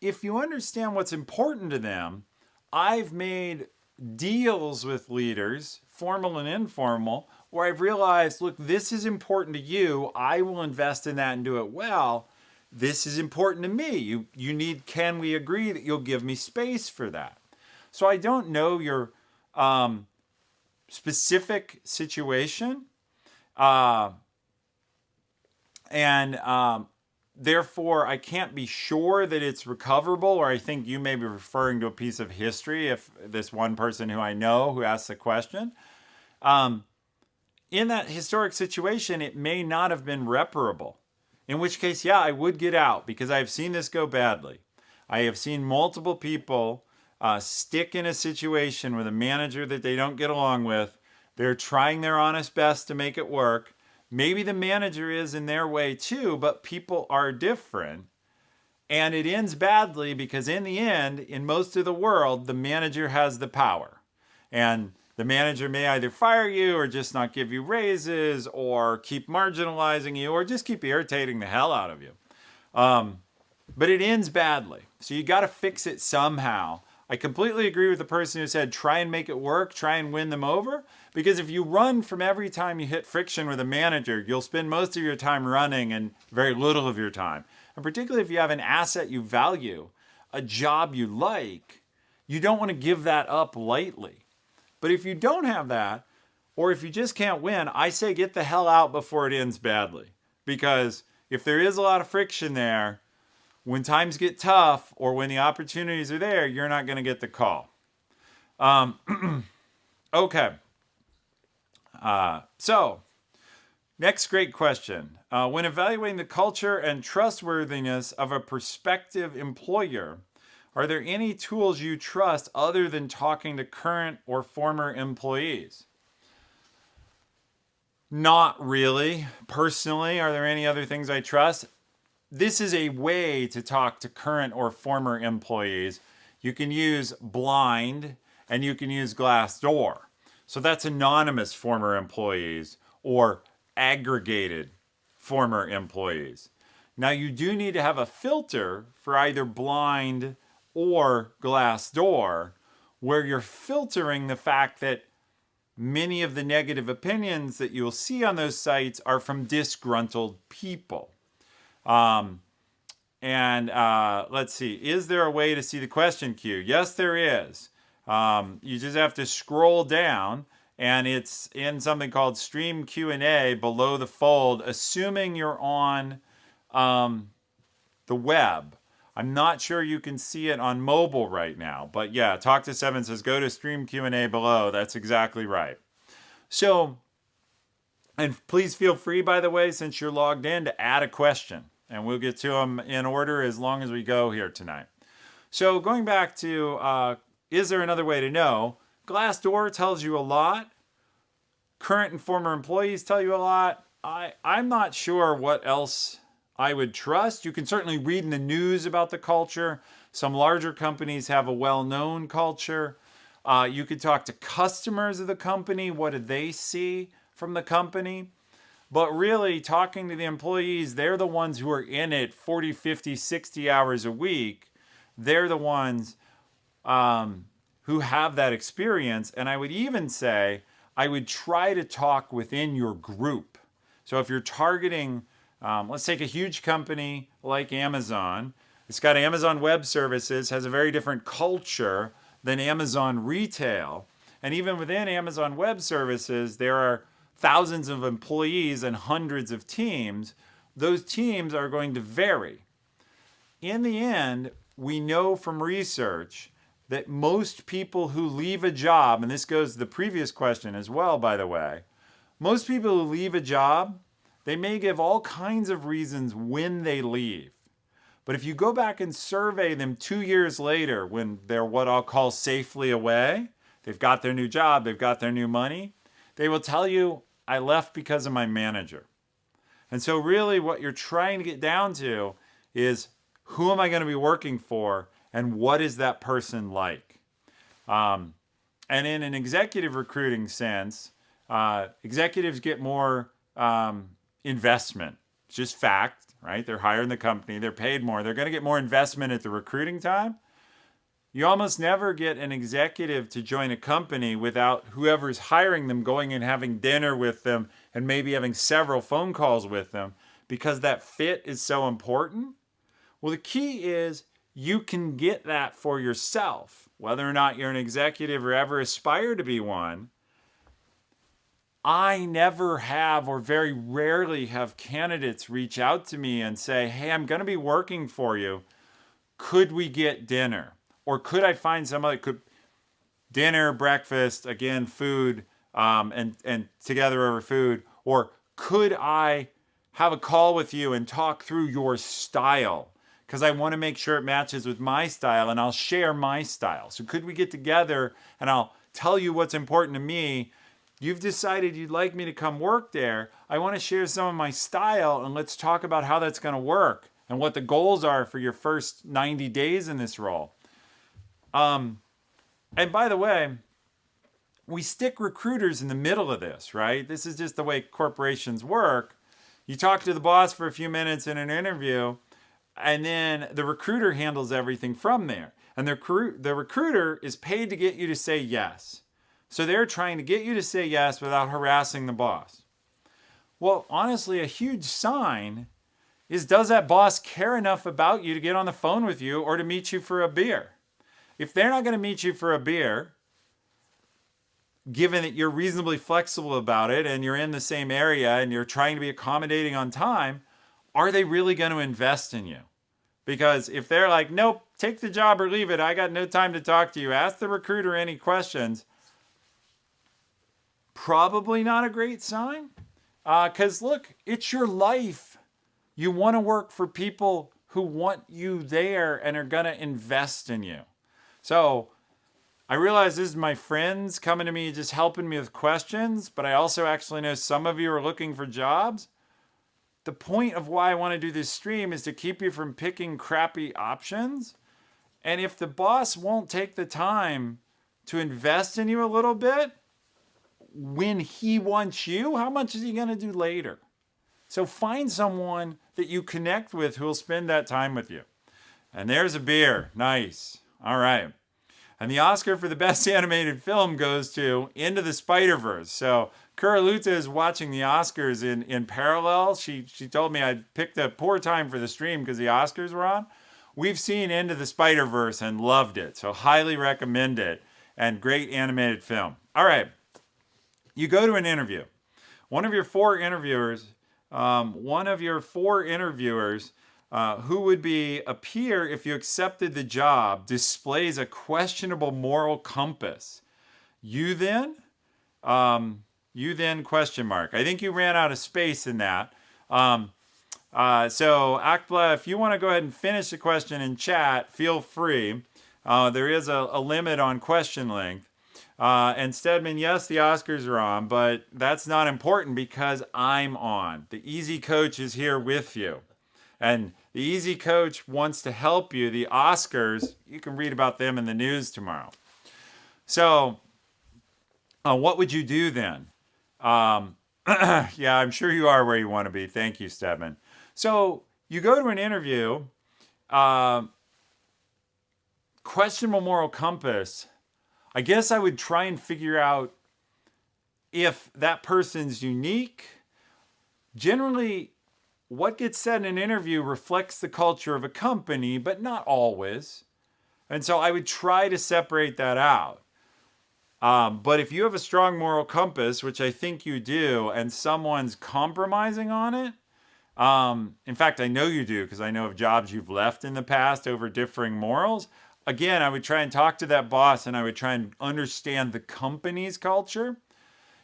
Speaker 1: If you understand what's important to them, I've made deals with leaders, formal and informal, where I've realized, look, this is important to you. I will invest in that and do it well. This is important to me. You need, can we agree that you'll give me space for that? So I don't know your specific situation. And therefore, I can't be sure that it's recoverable, or I think you may be referring to a piece of history if this one person who I know who asked the question. In that historic situation, it may not have been reparable. In which case, yeah, I would get out because I've seen this go badly. I have seen multiple people stick in a situation with a manager that they don't get along with. They're trying their honest best to make it work. Maybe the manager is in their way too, but people are different. And it ends badly because in the end, in most of the world, the manager has the power. And the manager may either fire you or just not give you raises or keep marginalizing you or just keep irritating the hell out of you. But it ends badly. So you got to fix it somehow. I completely agree with the person who said try and make it work, try and win them over. Because if you run from every time you hit friction with a manager, you'll spend most of your time running and very little of your time. And particularly if you have an asset you value, a job you like, you don't want to give that up lightly. But if you don't have that, or if you just can't win, I say get the hell out before it ends badly. Because if there is a lot of friction there, when times get tough or when the opportunities are there, you're not going to get the call. Okay. So, next great question. When evaluating the culture and trustworthiness of a prospective employer, are there any tools you trust other than talking to current or former employees? Not really. Personally, are there any other things I trust? This is a way to talk to current or former employees. You can use Blind and you can use Glassdoor. So that's anonymous former employees or aggregated former employees. Now you do need to have a filter for either Blind or Glassdoor where you're filtering the fact that many of the negative opinions that you'll see on those sites are from disgruntled people. Let's see, is there a way to see the question queue? Yes, there is. You just have to scroll down and it's in something called Stream Q&A below the fold, assuming you're on the web. I'm not sure you can see it on mobile right now, but yeah, Talk to Seven says go to Stream Q&A below. That's exactly right. So, and please feel free, by the way, since you're logged in, to add a question, and we'll get to them in order as long as we go here tonight. So going back to, is there another way to know? Glassdoor tells you a lot. Current and former employees tell you a lot. I'm not sure what else I would trust. You can certainly read in the news about the culture. Some larger companies have a well-known culture. You could talk to customers of the company. What do they see from the company? But really, talking to the employees, they're the ones who are in it 40, 50, 60 hours a week. They're the ones who have that experience. And I would even say, I would try to talk within your group. So if you're targeting, let's take a huge company like Amazon. It's got Amazon Web Services, has a very different culture than Amazon Retail. And even within Amazon Web Services, there are thousands of employees and hundreds of teams. Those teams are going to vary. In the end, we know from research that most people who leave a job, and this goes to the previous question as well, by the way, most people who leave a job, they may give all kinds of reasons when they leave. But if you go back and survey them 2 years later, when they're what I'll call safely away, they've got their new job, they've got their new money, they will tell you, I left because of my manager. And so really what you're trying to get down to is, who am I going to be working for, and what is that person like? And in an executive recruiting sense, executives get more investment. It's just fact, right? They're higher in the company, they're paid more, they're going to get more investment at the recruiting time. You almost never get an executive to join a company without whoever's hiring them going and having dinner with them and maybe having several phone calls with them, because that fit is so important. Well, the key is you can get that for yourself, whether or not you're an executive or ever aspire to be one. I never have, or very rarely have, candidates reach out to me and say, hey, I'm going to be working for you. Could we get dinner? Or could I find somebody could dinner, breakfast, again, food, and together over food? Or could I have a call with you and talk through your style? Because I want to make sure it matches with my style, and I'll share my style. So could we get together and I'll tell you what's important to me? You've decided you'd like me to come work there. I want to share some of my style, and let's talk about how that's going to work and what the goals are for your first 90 days in this role. And by the way, we stick recruiters in the middle of this, right? This is just the way corporations work. You talk to the boss for a few minutes in an interview, and then the recruiter handles everything from there. And the recruiter is paid to get you to say yes. So they're trying to get you to say yes without harassing the boss. Well, honestly, a huge sign is, does that boss care enough about you to get on the phone with you or to meet you for a beer? If they're not going to meet you for a beer, given that you're reasonably flexible about it and you're in the same area and you're trying to be accommodating on time, are they really going to invest in you? Because if they're like, nope, take the job or leave it, I got no time to talk to you, ask the recruiter any questions, probably not a great sign. Because look, it's your life. You want to work for people who want you there and are going to invest in you. So I realize this is my friends coming to me, just helping me with questions, but I also actually know some of you are looking for jobs. The point of why I want to do this stream is to keep you from picking crappy options. And if the boss won't take the time to invest in you a little bit when he wants you, how much is he going to do later? So find someone that you connect with who will spend that time with you. And there's a beer. Nice. All right. And the Oscar for the best animated film goes to Into the Spider-Verse. So Kuraluta is watching the Oscars in parallel. She told me I picked a poor time for the stream because the Oscars were on. We've seen Into the Spider-Verse and loved it. So highly recommend it. And great animated film. All right. You go to an interview. One of your four interviewers, who would be a peer if you accepted the job, displays a questionable moral compass. You then, question mark. I think you ran out of space in that. So Akbla, if you want to go ahead and finish the question in chat, feel free. There is a limit on question length. And Stedman, yes, the Oscars are on, but that's not important because I'm on. The Easy Coach is here with you. And the Easy Coach wants to help you. The Oscars, you can read about them in the news tomorrow. So, what would you do then? Yeah, I'm sure you are where you want to be. Thank you, Stedman. So, you go to an interview, questionable moral compass. I guess I would try and figure out if that person's unique. Generally, what gets said in an interview reflects the culture of a company, but not always. And so I would try to separate that out. But if you have a strong moral compass, which I think you do, and someone's compromising on it, in fact, I know you do because I know of jobs you've left in the past over differing morals. Again, I would try and talk to that boss and I would try and understand the company's culture.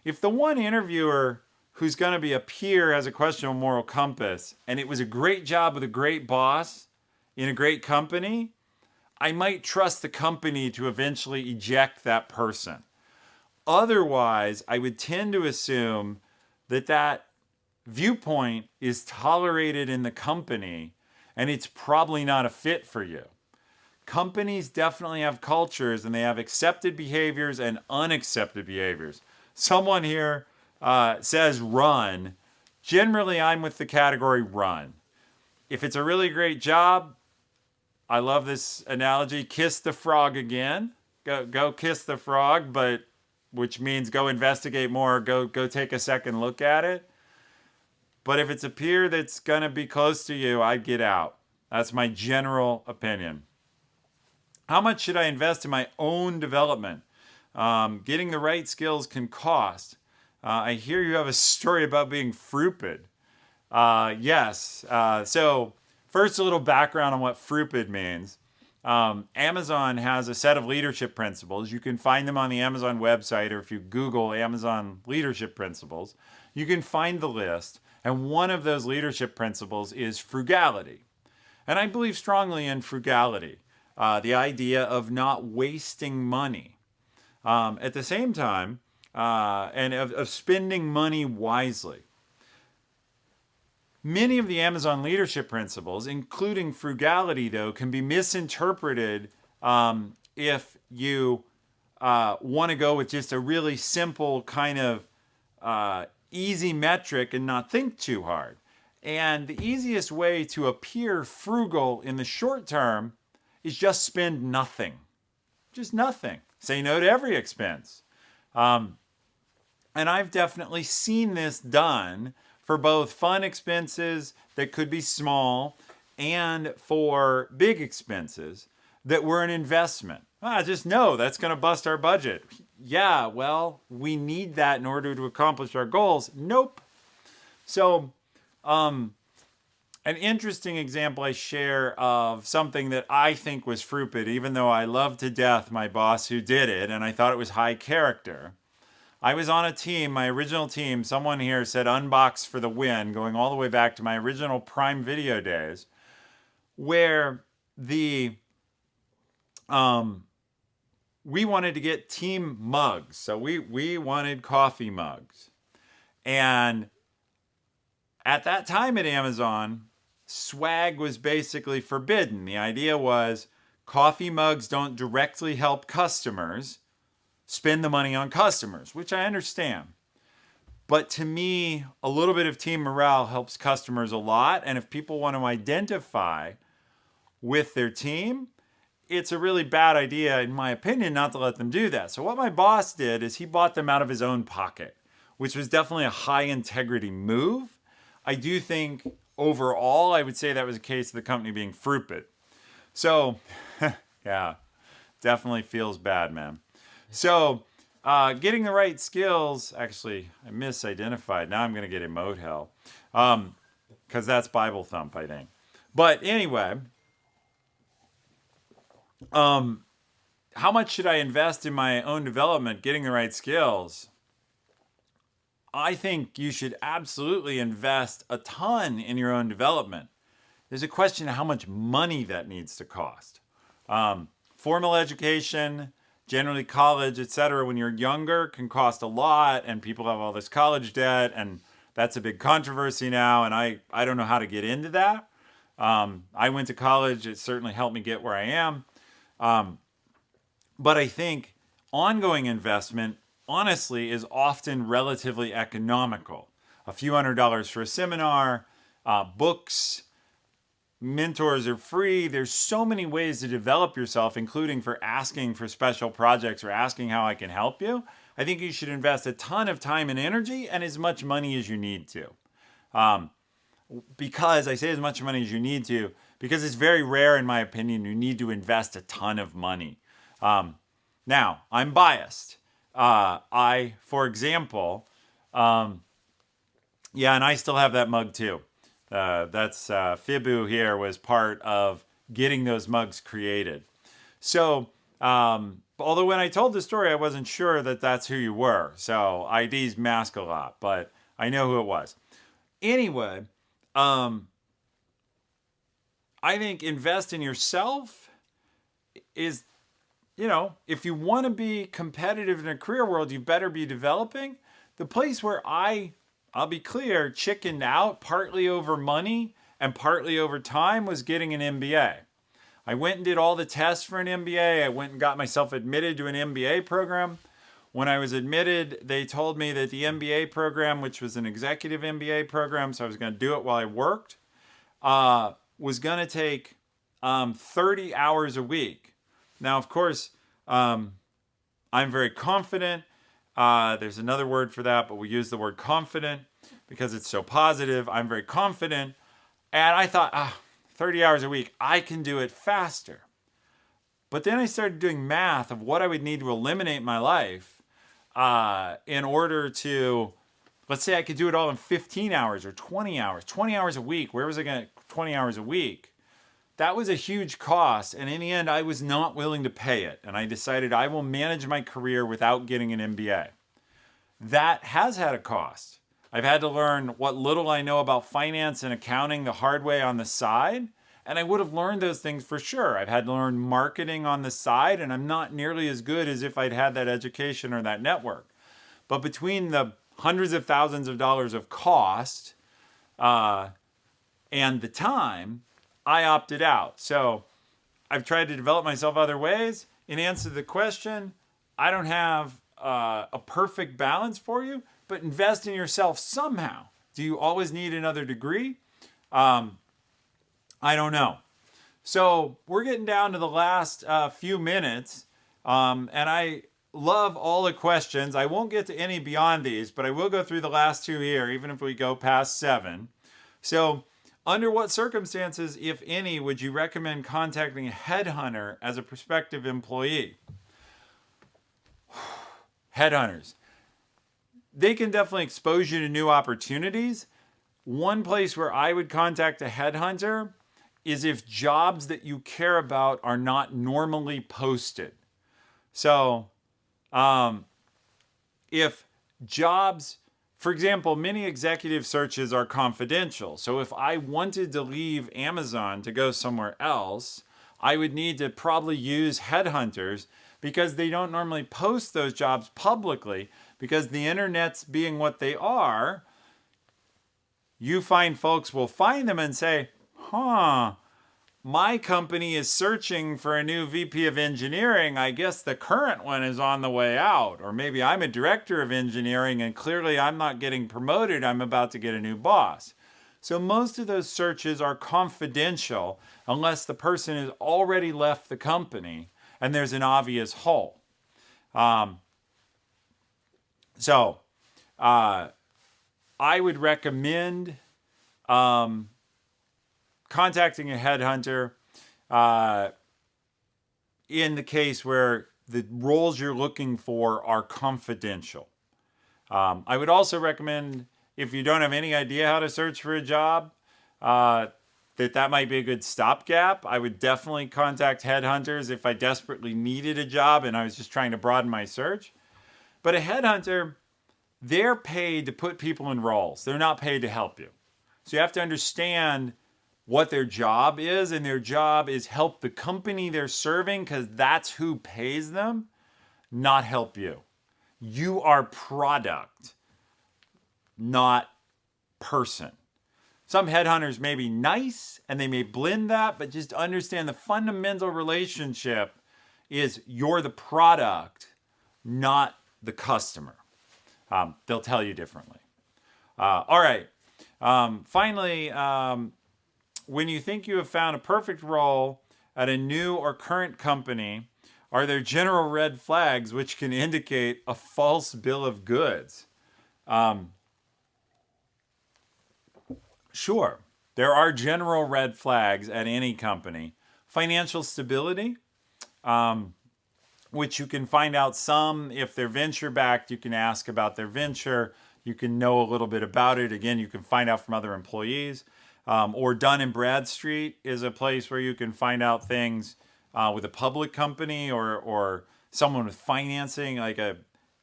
Speaker 1: If the one interviewer who's going to be a peer has a questionable moral compass and it was a great job with a great boss in a great company, I might trust the company to eventually eject that person. Otherwise, I would tend to assume that that viewpoint is tolerated in the company and it's probably not a fit for you. Companies definitely have cultures and they have accepted behaviors and unaccepted behaviors. Someone here says run. Generally, I'm with the category run. If it's a really great job, I love this analogy, kiss the frog again. Go kiss the frog, but which means go investigate more, go take a second look at it. But if it's a peer that's going to be close to you, I'd get out. That's my general opinion. How much should I invest in my own development? Getting the right skills can cost. I hear you have a story about being frupid. Yes. So first, a little background on what frupid means. Amazon has a set of leadership principles. You can find them on the Amazon website, or if you Google Amazon leadership principles, you can find the list. And one of those leadership principles is frugality. And I believe strongly in frugality. The idea of not wasting money. At the same time, and of spending money wisely. Many of the Amazon leadership principles, including frugality, though, can be misinterpreted if you want to go with just a really simple kind of easy metric and not think too hard. And the easiest way to appear frugal in the short term is just spend nothing. Just nothing. Say no to every expense. And I've definitely seen this done for both fun expenses that could be small and for big expenses that were an investment. Just know that's going to bust our budget. Yeah, well, we need that in order to accomplish our goals. Nope. So, an interesting example I share of something that I think was frupid, even though I love to death my boss who did it, and I thought it was high character. I was on a team, my original team, someone here said unbox for the win, going all the way back to my original Prime Video days, where we wanted to get team mugs. So we wanted coffee mugs. And at that time at Amazon, swag was basically forbidden. The idea was coffee mugs don't directly help customers. Spend the money on customers, which I understand. But to me, a little bit of team morale helps customers a lot. And if people want to identify with their team, it's a really bad idea, in my opinion, not to let them do that. So what my boss did is he bought them out of his own pocket, which was definitely a high integrity move. I do think overall, I would say that was a case of the company being frupid. So, yeah, definitely feels bad, man. So, getting the right skills. Actually, I misidentified. Now I'm going to get emote hell. Because that's Bible thump, I think. But anyway, how much should I invest in my own development, getting the right skills? I think you should absolutely invest a ton in your own development. There's a question of how much money that needs to cost. Formal education, generally college, etc., when you're younger, can cost a lot, and people have all this college debt, and that's a big controversy now, and I don't know how to get into that. I went to college. It certainly helped me get where I am. But I think ongoing investment, honestly, is often relatively economical. A few $100s for a seminar, books, mentors are free. There's so many ways to develop yourself, including for asking for special projects or asking how I can help you. I think you should invest a ton of time and energy and as much money as you need to. Because I say as much money as you need to, because it's very rare, in my opinion, you need to invest a ton of money. Now, I'm biased. For example, yeah, and I still have that mug too. That's Fibu here was part of getting those mugs created. So, although when I told the story, I wasn't sure that that's who you were. So IDs mask a lot, but I know who it was. Anyway, I think invest in yourself is, if you want to be competitive in a career world, you better be developing. The place where I'll be clear, chickened out partly over money and partly over time was getting an MBA. I went and did all the tests for an MBA. I went and got myself admitted to an MBA program. When I was admitted, they told me that the MBA program, which was an executive MBA program, so I was going to do it while I worked, was going to take 30 hours a week. Now, of course, I'm very confident. There's another word for that, but we use the word confident because it's so positive. I'm very confident. And I thought, 30 hours a week, I can do it faster. But then I started doing math of what I would need to eliminate in my life in order to, let's say I could do it all in 15 hours or 20 hours, 20 hours a week. Where was I going to 20 hours a week? That was a huge cost. And in the end, I was not willing to pay it. And I decided I will manage my career without getting an MBA. That has had a cost. I've had to learn what little I know about finance and accounting the hard way on the side. And I would have learned those things for sure. I've had to learn marketing on the side, and I'm not nearly as good as if I'd had that education or that network. But between the hundreds of thousands of dollars of cost and the time, I opted out. So I've tried to develop myself other ways. In answer to the question, I don't have a perfect balance for you, but invest in yourself somehow. Do you always need another degree? I don't know. So we're getting down to the last few minutes, and I love all the questions. I won't get to any beyond these, but I will go through the last two here, even if we go past 7. So, under what circumstances, if any, would you recommend contacting a headhunter as a prospective employee? Headhunters. They can definitely expose you to new opportunities. One place where I would contact a headhunter is if jobs that you care about are not normally posted. So, if jobs, for example, many executive searches are confidential. So if I wanted to leave Amazon to go somewhere else, I would need to probably use headhunters because they don't normally post those jobs publicly, because the internet's being what they are. You find folks will find them and say, my company is searching for a new VP of engineering. I guess the current one is on the way out. Or maybe I'm a director of engineering and clearly I'm not getting promoted. I'm about to get a new boss. So most of those searches are confidential unless the person has already left the company and there's an obvious hole. So I would recommend contacting a headhunter in the case where the roles you're looking for are confidential. I would also recommend, if you don't have any idea how to search for a job, that might be a good stopgap. I would definitely contact headhunters if I desperately needed a job and I was just trying to broaden my search. But a headhunter, they're paid to put people in roles. They're not paid to help you. So you have to understand what their job is, and their job is help the company they're serving because that's who pays them, not help you. You are product, not person. Some headhunters may be nice and they may blend that, but just understand the fundamental relationship is you're the product, not the customer. They'll tell you differently. All right. Finally, when you think you have found a perfect role at a new or current company, are there general red flags which can indicate a false bill of goods? Sure. There are general red flags at any company. Financial stability, which you can find out some. If they're venture backed, you can ask about their venture. You can know a little bit about it. Again, you can find out from other employees. Or Dun & Bradstreet is a place where you can find out things with a public company or someone with financing.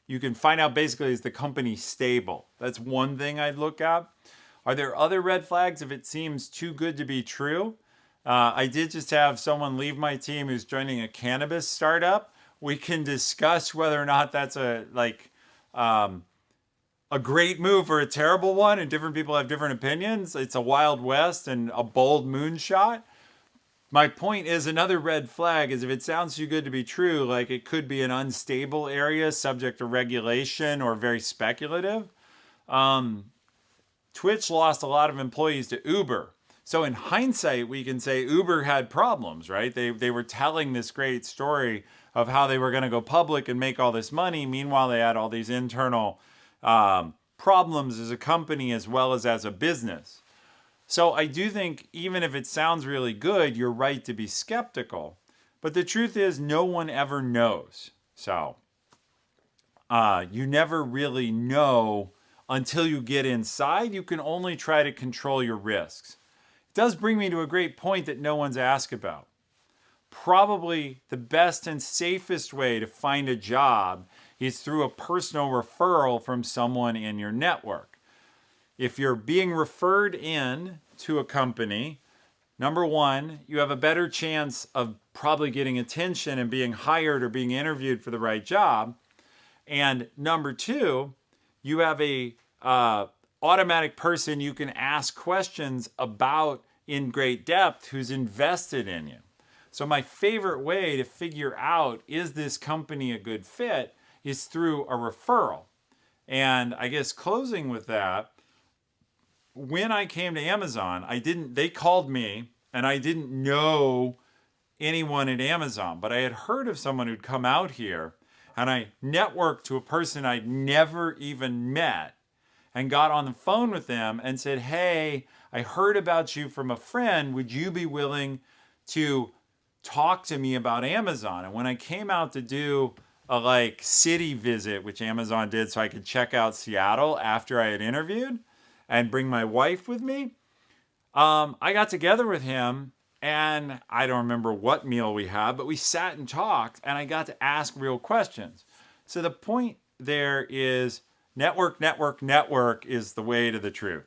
Speaker 1: You can find out basically, is the company stable? That's one thing I'd look at. Are there other red flags if it seems too good to be true? I did just have someone leave my team who's joining a cannabis startup. We can discuss whether or not that's a great move or a terrible one, and different people have different opinions. It's a Wild West and a bold moonshot. My point is, another red flag is if it sounds too good to be true, like it could be an unstable area subject to regulation or very speculative. Twitch lost a lot of employees to Uber. So in hindsight, we can say Uber had problems, right? They were telling this great story of how they were going to go public and make all this money. Meanwhile, they had all these internal problems as a company as well as a business. So I do think even if it sounds really good, you're right to be skeptical. But the truth is no one ever knows. So you never really know until you get inside. You can only try to control your risks. It does bring me to a great point that no one's asked about. Probably the best and safest way to find a job is through a personal referral from someone in your network. If you're being referred in to a company, number one, you have a better chance of probably getting attention and being hired or being interviewed for the right job. And number two, you have a automatic person you can ask questions about in great depth who's invested in you. So my favorite way to figure out, is this company a good fit, is through a referral. And I guess closing with that, when I came to Amazon, they called me and I didn't know anyone at Amazon, but I had heard of someone who'd come out here, and I networked to a person I'd never even met and got on the phone with them and said, hey, I heard about you from a friend. Would you be willing to talk to me about Amazon? And when I came out to do a city visit, which Amazon did so I could check out Seattle after I had interviewed and bring my wife with me, I got together with him, and I don't remember what meal we had, but we sat and talked, and I got to ask real questions. So the point there is network is the way to the truth.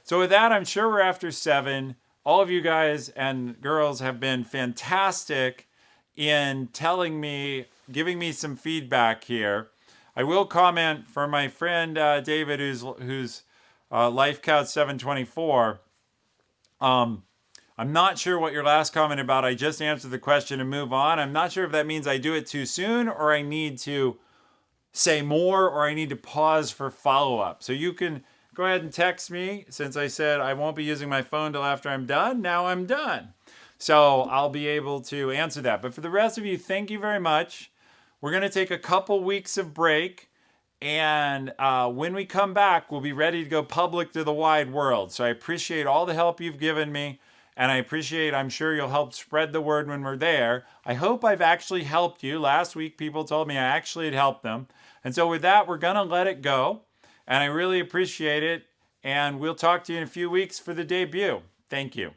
Speaker 1: So with that, I'm sure we're after 7. All of you guys and girls have been fantastic in telling me, giving me some feedback here. I will comment for my friend David, who's Life Couch 724. I'm not sure what your last comment about. I just answered the question and move on. I'm not sure if that means I do it too soon, or I need to say more, or I need to pause for follow-up. So you can go ahead and text me, since I said I won't be using my phone till after I'm done. Now I'm done. So I'll be able to answer that. But for the rest of you, thank you very much. We're going to take a couple weeks of break. And when we come back, we'll be ready to go public to the wide world. So I appreciate all the help you've given me. And I'm sure you'll help spread the word when we're there. I hope I've actually helped you. Last week, people told me I actually had helped them. And so, with that, we're going to let it go. And I really appreciate it. And we'll talk to you in a few weeks for the debut. Thank you.